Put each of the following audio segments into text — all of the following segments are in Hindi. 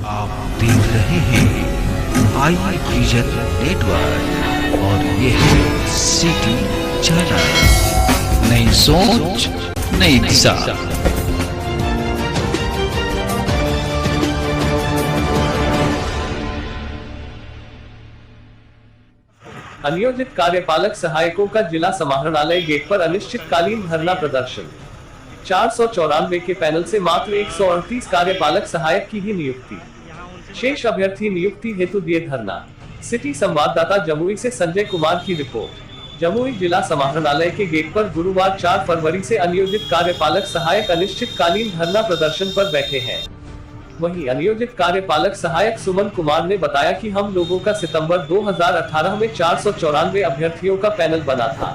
आप देख रहे हैं आई विजन नेटवर्क और ये है सिटी चैनल। नई सोच नई दिशा। अनियोजित कार्यपालक सहायकों का जिला समाहरणालय गेट पर अनिश्चितकालीन धरना प्रदर्शन। 494 के पैनल से मात्र 138 कार्यपालक सहायक की ही नियुक्ति, शेष अभ्यर्थी नियुक्ति हेतु दिए धरना। सिटी संवाददाता जमुई से संजय कुमार की रिपोर्ट। जमुई जिला समाहरणालय के गेट पर गुरुवार 4 फरवरी से अनियोजित कार्यपालक सहायक अनिश्चितकालीन धरना प्रदर्शन पर बैठे हैं। वहीं अनियोजित कार्यपालक सहायक सुमन कुमार ने बताया कि हम लोगों का सितंबर 2018 में 494 अभ्यर्थियों का पैनल बना था,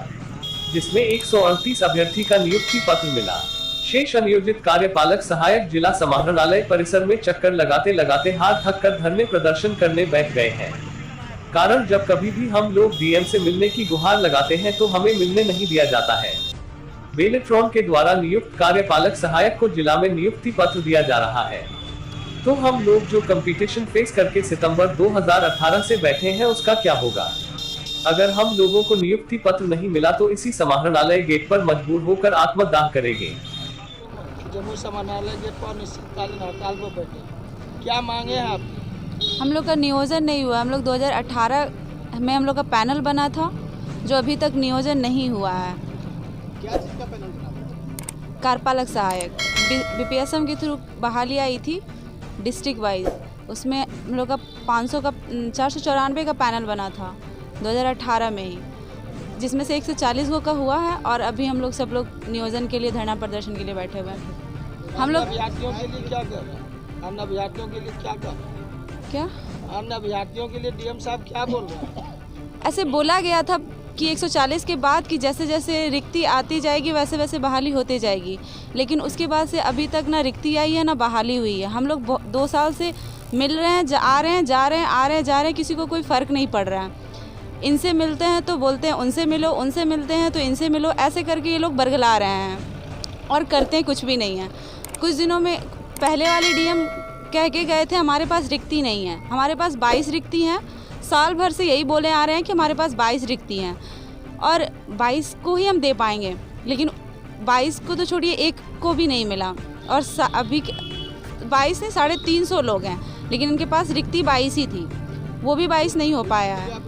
जिसमें 138 अभ्यर्थी का नियुक्ति पत्र मिला। शेष अनियोजित कार्यपालक सहायक जिला समाहरणालय परिसर में चक्कर लगाते लगाते हाथ थक कर धरने प्रदर्शन करने बैठ गए हैं। कारण जब कभी भी हम लोग डीएम से मिलने की गुहार लगाते हैं तो हमें मिलने नहीं दिया जाता है। बेलेट्रॉन के द्वारा नियुक्त कार्यपालक सहायक को जिला में नियुक्ति पत्र दिया जा रहा है, तो हम लोग जो कंपटीशन फेस करके सितंबर 2018 से बैठे हैं उसका क्या होगा। अगर हम लोगों को नियुक्ति पत्र नहीं मिला तो इसी समाहरणालय गेट पर मजबूर होकर आत्मदाह करेंगे। जमुई समाहरणालय गेट पर अनिश्चितकालीन हड़ताल पर बैठे, क्या मांगे हैं आप? हम लोग का नियोजन नहीं हुआ। हम लोग 2018 में हम लोग का पैनल बना था, जो अभी तक नियोजन नहीं हुआ है। क्या चीज़ का पैनल बना? कार्यपालक सहायक बीपीएसएम के थ्रू बहाली आई थी डिस्ट्रिक्ट वाइज। उसमें हम लोग का 494 का पैनल बना था 2018 में ही, जिसमें से 140 गो का हुआ है। और अभी हम लोग सब लोग नियोजन के लिए धरना प्रदर्शन के लिए बैठे हुए हैं। हम लोग अभ्यर्थियों के लिए क्या कर रहे हैं? अन्य अभ्यर्थियों के लिए क्या कर रहे हैं? क्या अन्य अभ्यर्थियों के लिए डीएम साहब क्या बोल रहे हैं? ऐसे बोला गया था कि 140 के बाद कि जैसे जैसे रिक्ति आती जाएगी वैसे वैसे बहाली होती जाएगी, लेकिन उसके बाद से अभी तक ना रिक्ति आई है ना बहाली हुई है। हम लोग 2 साल से मिल रहे हैं, आ रहे हैं, जा रहे हैं, आ रहे हैं, जा रहे हैं, किसी को कोई फ़र्क नहीं पड़ रहा है। इनसे मिलते हैं तो बोलते हैं उनसे मिलो, उनसे मिलते हैं तो इनसे मिलो, ऐसे करके ये लोग बरगला रहे हैं और करते हैं कुछ भी नहीं है। कुछ दिनों में पहले वाले डीएम कह के गए थे हमारे पास रिक्ति नहीं है। हमारे पास 22 रिक्ति हैं। साल भर से यही बोले आ रहे हैं कि हमारे पास 22 रिक्ति हैं और 22 को ही हम दे पाएंगे, लेकिन 22 को तो छोड़िए, एक को भी नहीं मिला। और अभी 22 नहीं 350 लोग हैं, लेकिन इनके पास रिक्ति 22 ही थी, वो भी 22 नहीं हो पाया है।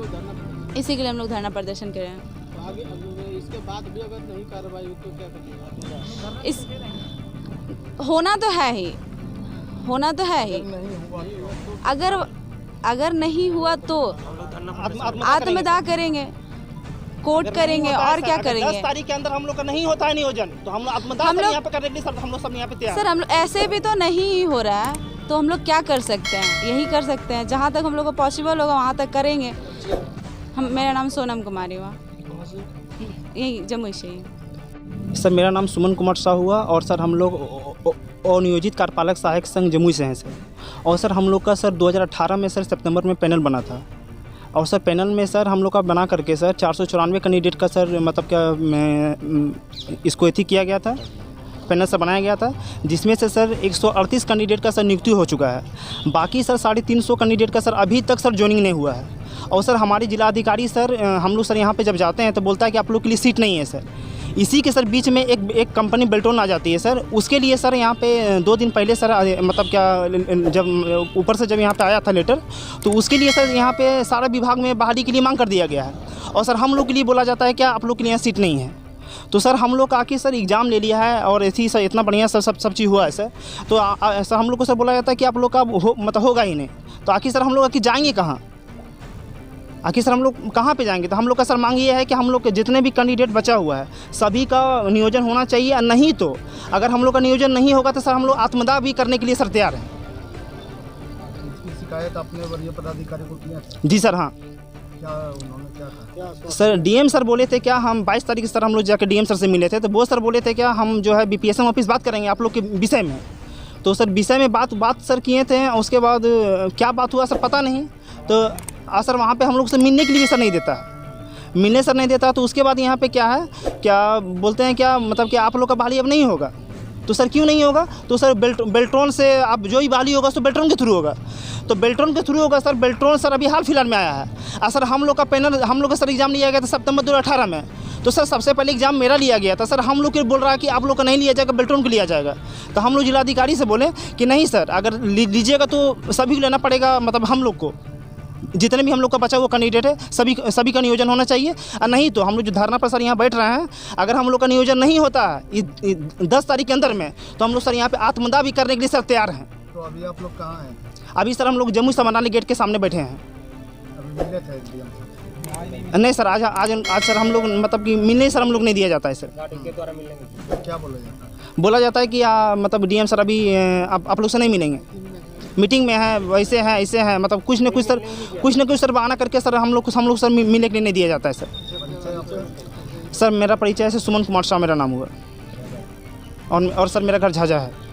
इसी के लिए हम लोग धरना प्रदर्शन कर रहे हैं। आगे इसके बाद भी अगर नहीं कार्रवाई हुई तो क्या करेंगे? इस होना तो है ही, होना तो है ही। अगर नहीं हुआ तो आत्मदाह करेंगे, कोर्ट करेंगे और क्या करेंगे। 10 तारीख के अंदर हम लोग का नहीं होता है नियोजन, तो हम लोग आत्मदाह यहाँ पे करने के लिए सर हम लोग सब यहाँ पे तैयार। सर हम लोग ऐसे भी तो नहीं हो रहा है, तो हम लोग क्या कर सकते हैं? यही कर सकते हैं, जहाँ तक हम लोग को पॉसिबल होगा वहाँ तक करेंगे। मेरा नाम सोनम कुमारी हुआ, यही जमुई से ही। सर मेरा नाम सुमन कुमार शाह हुआ और सर हम लोग अनियोजित कार्यपालक सहायक संघ जमुई से हैं सर। और सर हम लोग का सर 2018 में सर सितंबर में पैनल बना था। और सर पैनल में सर हम लोग का बना करके सर 494 कैंडिडेट का सर मतलब क्या इसको एथी किया गया था, पैनल से बनाया गया था, जिसमें से सर 138 कैंडिडेट का सर नियुक्ति हो चुका है। बाकी सर 350 कैंडिडेट का सर अभी तक सर ज्वाइनिंग नहीं हुआ है। और सर हमारे जिलाधिकारी सर हम लोग सर यहाँ पे जब जाते हैं तो बोलता है कि आप लोग के लिए सीट नहीं है सर। इसी के सर बीच में एक कंपनी बेल्टोन आ जाती है सर, उसके लिए सर यहाँ पे 2 दिन पहले सर मतलब क्या जब ऊपर से जब यहाँ पे आया था लेटर, तो उसके लिए सर यहाँ पे सारा विभाग में बहाली के लिए मांग कर दिया गया है। और सर हम लोग के लिए बोला जाता है क्या आप लोग के लिए यहाँ सीट नहीं है। तो सर हम लोग आके सर एग्ज़ाम ले लिया है और ऐसी सर इतना बढ़िया सर सब चीज़ हुआ है सर। तो सर हम लोग को सर बोला जाता है कि आप लोग का मतलब होगा ही नहीं। तो आखिर सर हम लोग आखिर जाएंगे कहाँ? आखिर सर हम लोग कहाँ पे जाएंगे? तो हम लोग का सर मांग ये है कि हम लोग के जितने भी कैंडिडेट बचा हुआ है सभी का नियोजन होना चाहिए। नहीं तो अगर हम लोग का नियोजन नहीं होगा तो सर हम लोग आत्मदाह भी करने के लिए सर तैयार हैं। शिकायत आपने वरीय पदाधिकारी को किया? जी सर हाँ। क्या उन्होंने क्या कहा? सर डीएम सर बोले थे क्या, हम 22 तारीख सर हम लोग जाकर डीएम सर से मिले थे, तो वो सर बोले थे क्या हम जो है बीपीएसएम ऑफिस बात करेंगे आप लोग के विषय में। तो सर विषय में बात सर किए थे, उसके बाद क्या बात हुआ सर पता नहीं। तो सर वहाँ पे हम लोग से मिलने के लिए सर नहीं देता, मिलने सर नहीं देता। तो उसके बाद यहाँ पे क्या है, क्या बोलते हैं क्या मतलब कि आप लोग का बहाली अब नहीं होगा। तो सर क्यों नहीं होगा? तो सर बेल्ट्रॉन से अब जो ही बहाली होगा तो बेल्ट्रॉन के थ्रू होगा, तो बेल्ट्रॉन के थ्रू होगा सर। बेल्ट्रॉन सर अभी हाल फिलहाल में आया है। सर हम लोग का पैनल, हम लोग का सर एग्ज़ाम लिया गया था सितंबर 2018 में। तो सर सबसे पहले एग्ज़ाम मेरा लिया गया था। सर हम लोग के बोल रहा है कि आप लोग का नहीं लिया जाएगा, बेल्ट्रॉन को लिया जाएगा। तो हम लोग जिलाधिकारी से बोले कि नहीं सर, अगर लीजिएगा तो सभी को लेना पड़ेगा, मतलब हम लोग को जितने भी हम लोग का बचा वो कैंडिडेट है सभी का नियोजन होना चाहिए। और नहीं तो हम लोग जो धरना पर सर यहाँ बैठ रहे हैं, अगर हम लोग का नियोजन नहीं होता है 10 तारीख के अंदर में, तो हम लोग सर यहाँ पे आत्मदाह भी करने के लिए सर तैयार हैं। तो अभी आप लोग कहाँ हैं? अभी सर हम लोग जम्मू समानाली गेट के सामने बैठे हैं। अभी मिले थे DM से? नहीं सर, आज सर हम लोग मतलब कि मिलने सर हम लोग नहीं दिया जाता है सर। तो क्या बोला जाता है? बोला जाता है कि मतलब DM सर अभी आप लोग से नहीं मिलेंगे, मीटिंग में है, वैसे है, ऐसे है, मतलब कुछ न कुछ सर बहाना करके सर हम लोग सर मिलने के लिए नहीं दिया जाता है सर। परिचय आपका? सर मेरा परिचय है सुमन कुमार शाह मेरा नाम हुआ, और सर मेरा घर झाझा है।